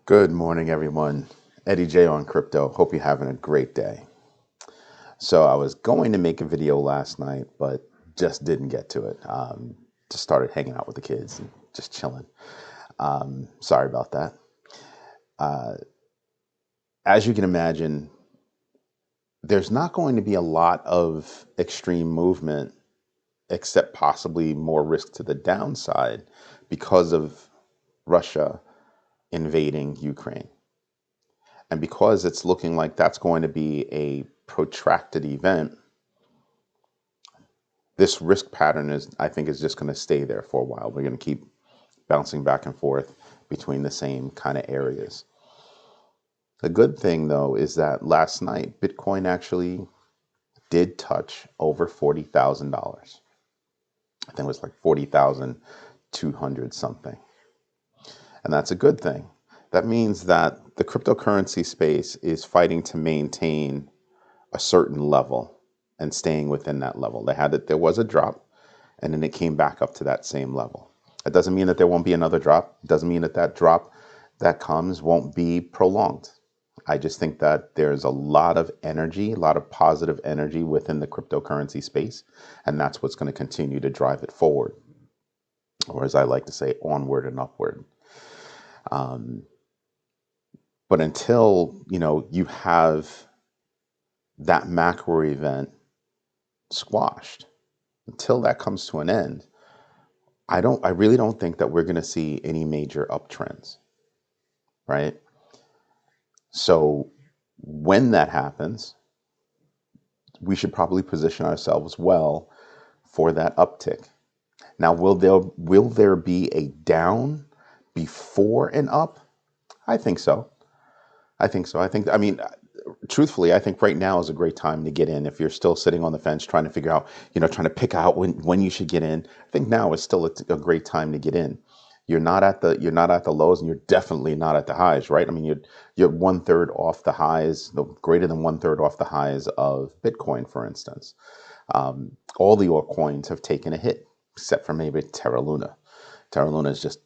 Good morning, everyone. Eddie J on crypto. Hope you're having a great day. So I was going to make a video last night, but just didn't get to it. Just started hanging out with the kids and just chilling. Sorry about that. Uh, as you can imagine, there's not going to be a lot of extreme movement, except possibly more risk to the downside because of Russia invading Ukraine. And because it's looking like that's going to be a protracted event, this risk pattern I think, is just going to stay there for a while. We're going to keep bouncing back and forth between the same kind of areas. The good thing, though, is that last night, Bitcoin actually did touch over $40,000. I think it was like 40,200 something. And that's a good thing. That means that the cryptocurrency space is fighting to maintain a certain level and staying within that level. There was a drop, and then it came back up to that same level. It doesn't mean that there won't be another drop. It doesn't mean that that drop that comes won't be prolonged. I just think that there's a lot of energy, a lot of positive energy within the cryptocurrency space, and that's what's going to continue to drive it forward, or as I like to say, onward and upward. But until you have that macro event squashed, until that comes to an end, I really don't think that we're going to see any major uptrends, right? So when that happens, we should probably position ourselves well for that uptick. Now, will there be a down before an up? I think so. Truthfully, I think right now is a great time to get in. If you're still sitting on the fence trying to figure out, trying to pick out when you should get in, I think now is still a great time to get in. You're not at the lows, and you're definitely not at the highs, right? I mean, you're 1/3 off the highs, greater than 1/3 off the highs of Bitcoin, for instance. All the altcoins have taken a hit, except for maybe Terra Luna. Terra Luna has just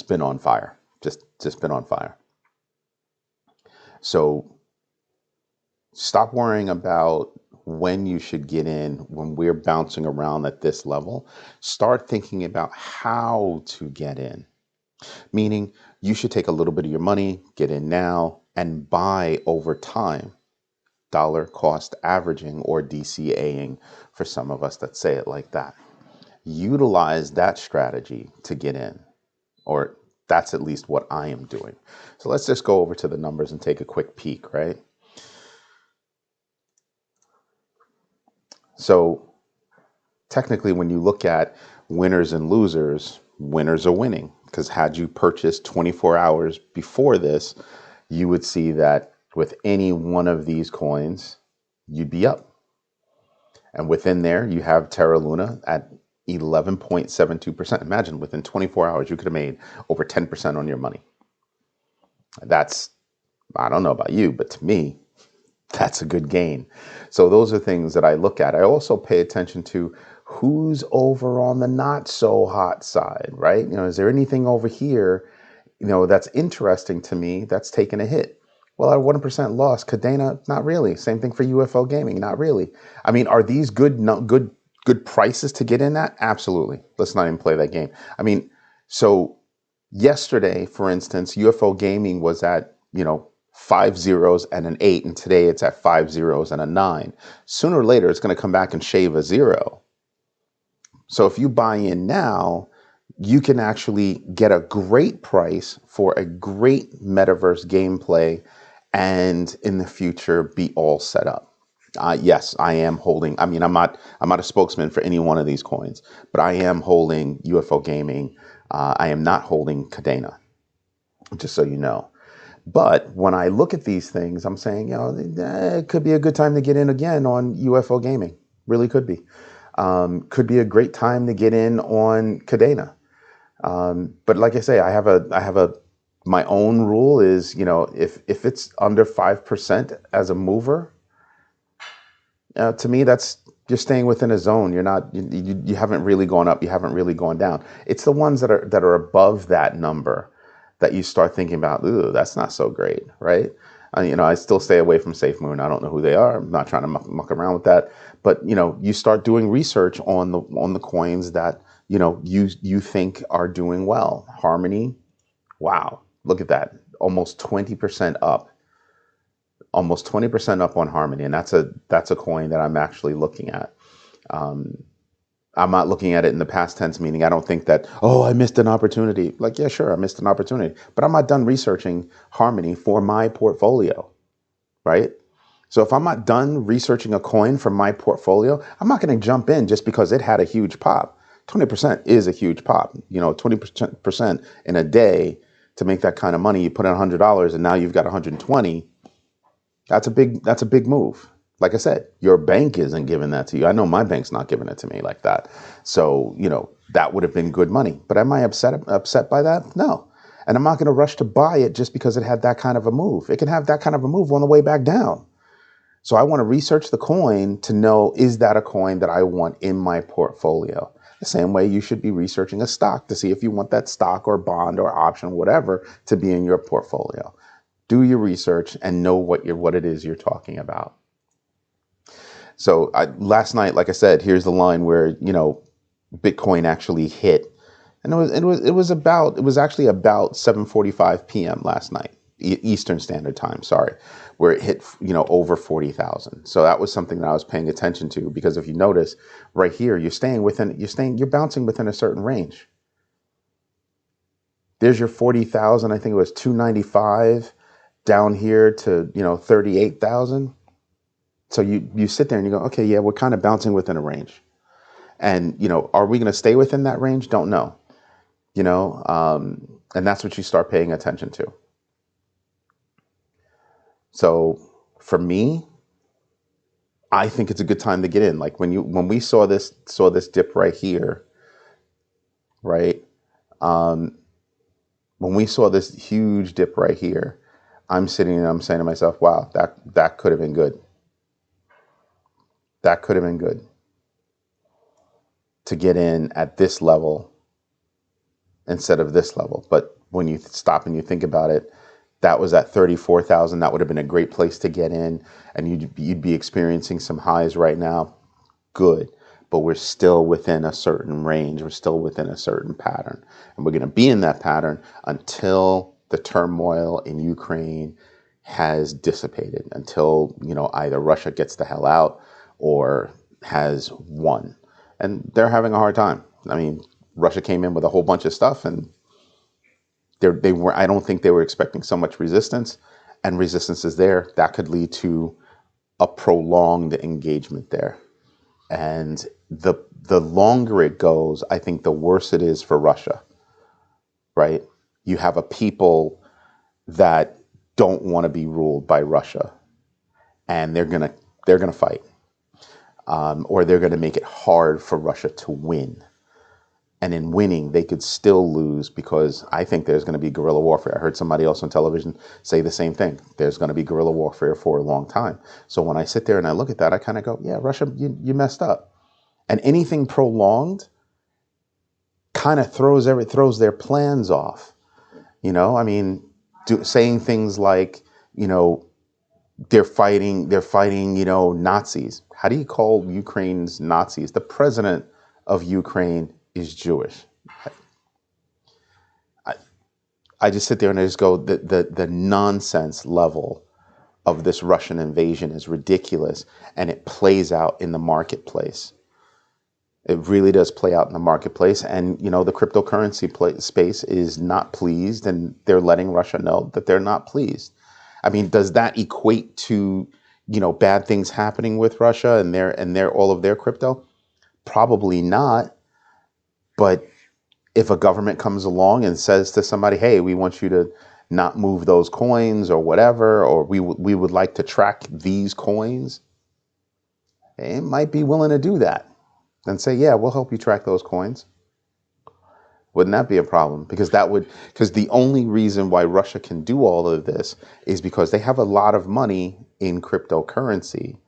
been on fire, just been on fire. So stop worrying about when you should get in when we're bouncing around at this level. Start thinking about how to get in. Meaning, you should take a little bit of your money, get in now, and buy over time. Dollar cost averaging, or DCAing for some of us that say it like that. Utilize that strategy to get in, or that's at least what I am doing. So let's just go over to the numbers and take a quick peek, right? So technically, when you look at winners and losers, winners are winning, because had you purchased 24 hours before this, you would see that with any one of these coins, you'd be up. And within there, you have Terra Luna at 11.72%. Imagine within 24 hours, you could have made over 10% on your money. That's, I don't know about you, but to me, that's a good gain. So those are things that I look at. I also pay attention to who's over on the not so hot side, right? Is there anything over here, that's interesting to me that's taken a hit? Well, at 1% loss, Cadena, not really. Same thing for UFO gaming, not really. I mean, are these good prices to get in at? Absolutely. Let's not even play that game. I mean, so yesterday, for instance, UFO gaming was at, 5 zeros and an 8, and today it's at 5 zeros and a 9. Sooner or later, it's going to come back and shave a 0. So if you buy in now, you can actually get a great price for a great metaverse gameplay, and in the future be all set up. Yes, I am holding. I mean, I'm not a spokesman for any one of these coins, but I am holding UFO gaming. I am not holding Cadena, just so you know. But when I look at these things, I'm saying, it could be a good time to get in again on UFO gaming. Really could be. Could be a great time to get in on Cadena. But like I say, I have my own rule is, if it's under 5% as a mover, to me, you're staying within a zone. You haven't really gone up. You haven't really gone down. It's the ones that are above that number that you start thinking about, ooh, that's not so great, right? I still stay away from SafeMoon. I don't know who they are. I'm not trying to muck around with that. But you start doing research on the coins that you think are doing well. Harmony, wow, look at that, almost 20% up, almost 20% up on Harmony, and that's a coin that I'm actually looking at. I'm not looking at it in the past tense, meaning I don't think that, oh, I missed an opportunity. Like, yeah, sure, I missed an opportunity, but I'm not done researching Harmony for my portfolio, right? So if I'm not done researching a coin for my portfolio, I'm not going to jump in just because it had a huge pop. 20% is a huge pop. 20% in a day to make that kind of money. You put in $100 and now you've got 120. That's a big move. Like I said, your bank isn't giving that to you. I know my bank's not giving it to me like that. So, that would have been good money. But am I upset by that? No. And I'm not going to rush to buy it just because it had that kind of a move. It can have that kind of a move on the way back down. So I want to research the coin to know, is that a coin that I want in my portfolio? The same way you should be researching a stock to see if you want that stock or bond or option, whatever, to be in your portfolio. Do your research and know what it is you're talking about. So last night, like I said, here's the line where Bitcoin actually hit, and it was actually about 7:45 p.m. last night, Eastern Standard Time. Sorry, where it hit over 40,000. So that was something that I was paying attention to, because if you notice right here, you're bouncing within a certain range. There's your 40,000. I think it was 295 down here to 38,000. So you sit there and you go, okay, yeah, we're kind of bouncing within a range. And, are we going to stay within that range? Don't know. And that's what you start paying attention to. So for me, I think it's a good time to get in. Like when we saw this dip right here, right? When we saw this huge dip right here, I'm sitting and I'm saying to myself, wow, that could have been good. That could have been good to get in at this level instead of this level. But when you stop and you think about it, that was at 34,000. That would have been a great place to get in, and you'd be experiencing some highs right now. Good. But we're still within a certain range. We're still within a certain pattern. And we're going to be in that pattern until the turmoil in Ukraine has dissipated, until, either Russia gets the hell out or has won. And they're having a hard time. I mean, Russia came in with a whole bunch of stuff, and I don't think they were expecting so much resistance, and resistance is there. That could lead to a prolonged engagement there. And the longer it goes, I think the worse it is for Russia, right? You have a people that don't want to be ruled by Russia, and they're gonna fight, or they're gonna make it hard for Russia to win. And in winning, they could still lose, because I think there's going to be guerrilla warfare. I heard somebody else on television say the same thing. There's going to be guerrilla warfare for a long time. So when I sit there and I look at that, I kind of go, yeah, Russia, you messed up. And anything prolonged kind of throws their plans off. I mean, saying things like, they're fighting, Nazis. How do you call Ukraine's Nazis? The president of Ukraine is Jewish. I just sit there and I just go, the nonsense level of this Russian invasion is ridiculous, and it plays out in the marketplace. It really does play out in the marketplace, and the cryptocurrency space is not pleased, and they're letting Russia know that they're not pleased. I mean, does that equate to bad things happening with Russia and their all of their crypto? Probably not. But if a government comes along and says to somebody, hey, we want you to not move those coins or whatever, or we would like to track these coins, they might be willing to do that and say, yeah, we'll help you track those coins. Wouldn't that be a problem? Because the only reason why Russia can do all of this is because they have a lot of money in cryptocurrency.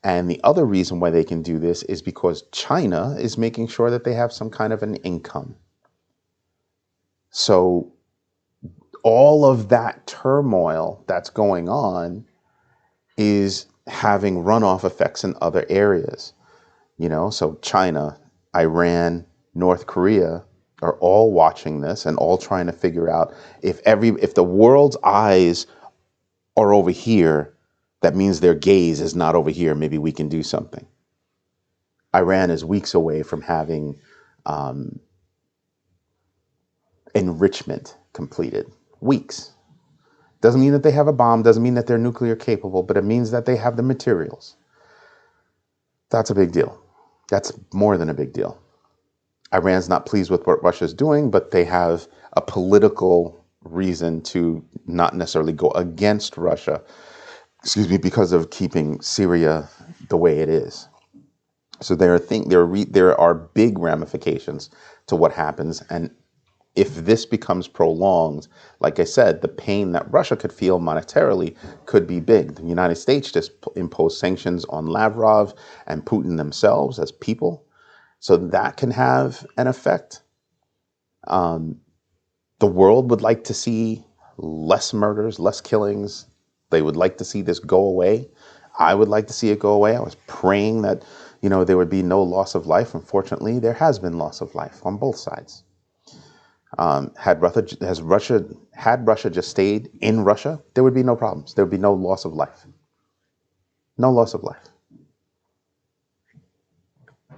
And the other reason why they can do this is because China is making sure that they have some kind of an income. So all of that turmoil that's going on is having runoff effects in other areas. So China, Iran, North Korea are all watching this and all trying to figure out if the world's eyes are over here, that means their gaze is not over here. Maybe we can do something. Iran is weeks away from having enrichment completed. Weeks. Doesn't mean that they have a bomb, doesn't mean that they're nuclear capable, but it means that they have the materials. That's a big deal. That's more than a big deal. Iran's not pleased with what Russia's doing, but they have a political reason to not necessarily go against Russia, because of keeping Syria the way it is. So there are big ramifications to what happens, and if this becomes prolonged, like I said, the pain that Russia could feel monetarily could be big. The United States just imposed sanctions on Lavrov and Putin themselves as people. So that can have an effect. The world would like to see less murders, less killings. They would like to see this go away. I would like to see it go away. I was praying that, there would be no loss of life. Unfortunately, there has been loss of life on both sides. Had Russia just stayed in Russia, there would be no problems. There would be no loss of life. No loss of life.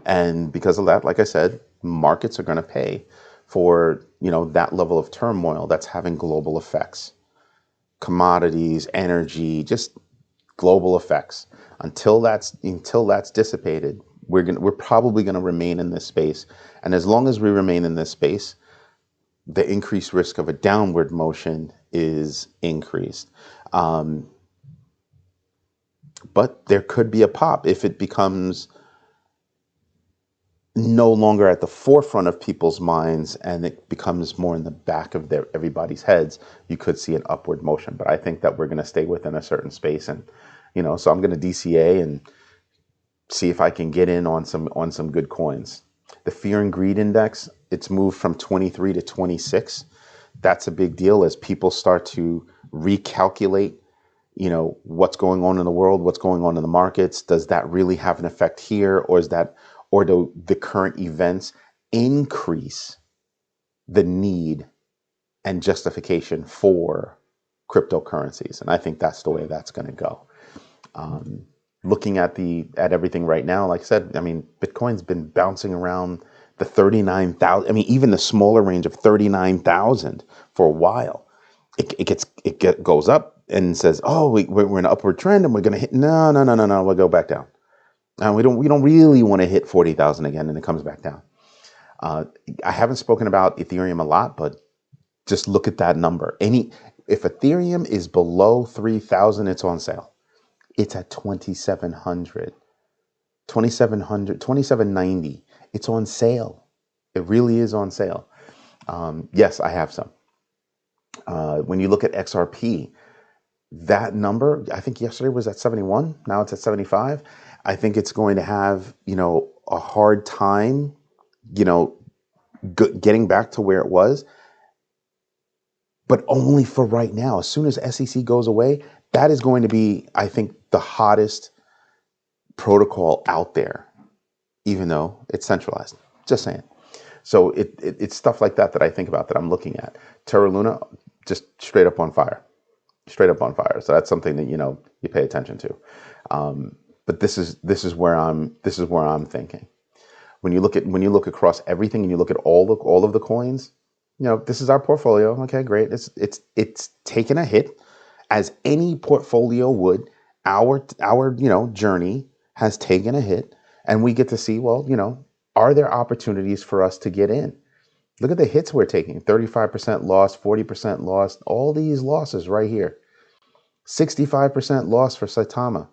And because of that, like I said, markets are going to pay for, that level of turmoil that's having global effects. Commodities, energy, just global effects. Until that's dissipated, we're probably going to remain in this space. And as long as we remain in this space, the increased risk of a downward motion is increased. But there could be a pop if it becomes no longer at the forefront of people's minds and it becomes more in the back of everybody's heads. You could see an upward motion, but I think that we're going to stay within a certain space. And so I'm going to DCA and see if I can get in on some good coins. The fear and greed index, it's moved from 23 to 26. That's a big deal as people start to recalculate, what's going on in the world, what's going on in the markets. Does that really have an effect here, or do the current events increase the need and justification for cryptocurrencies? And I think that's the way that's going to go. Looking at everything right now, like I said, Bitcoin's been bouncing around the 39,000. Even the smaller range of 39,000 for a while. It goes up and says, "Oh, we're in an upward trend, and we're going to hit." No. We'll go back down. And we don't really want to hit 40,000 again, and it comes back down. I haven't spoken about Ethereum a lot, but just look at that number. If Ethereum is below 3,000, it's on sale. It's at 2,700, 2,790. It's on sale. It really is on sale. Yes, I have some. When you look at XRP, that number, I think yesterday was at 71. Now it's at 75. I think it's going to have, a hard time, getting back to where it was, but only for right now. As soon as SEC goes away, that is going to be, I think, the hottest protocol out there, even though it's centralized. Just saying. So it's stuff like that I think about, that I'm looking at. Terra Luna, just straight up on fire. Straight up on fire. So that's something that, you pay attention to. But this is where I'm thinking. When you look across everything and you look at all of the coins, this is our portfolio. Okay, great. It's taken a hit, as any portfolio would. Our journey has taken a hit, and we get to see, are there opportunities for us to get in? Look at the hits we're taking. 35% loss, 40% loss, all these losses right here. 65% loss for Saitama.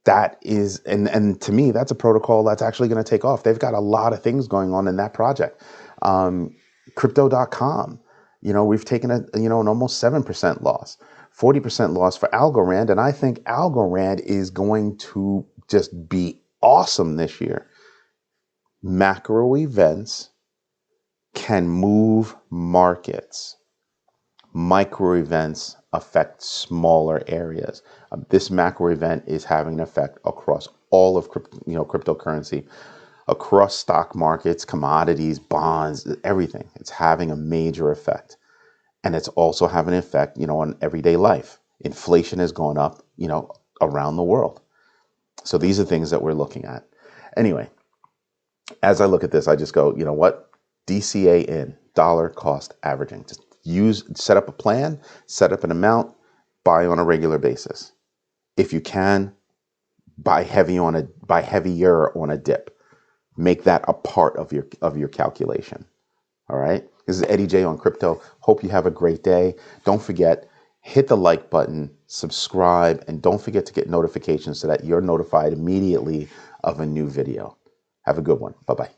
That is, and to me, that's a protocol that's actually going to take off. They've got a lot of things going on in that project. Crypto.com, we've taken an almost 7% loss, 40% loss for Algorand. And I think Algorand is going to just be awesome this year. Macro events can move markets. Micro events affect smaller areas. This macro event is having an effect across all of cryptocurrency, across stock markets, commodities, bonds, everything. It's having a major effect. And it's also having an effect, on everyday life. Inflation has gone up, around the world. So these are things that we're looking at. Anyway, as I look at this, I just go, you know what? DCA in, dollar cost averaging. Just set up a plan, set up an amount, buy on a regular basis. If you can, buy heavier on a dip. Make that a part of your calculation. All right. This is Eddie J on crypto. Hope you have a great day. Don't forget, hit the like button, subscribe, and don't forget to get notifications so that you're notified immediately of a new video. Have a good one. Bye-bye.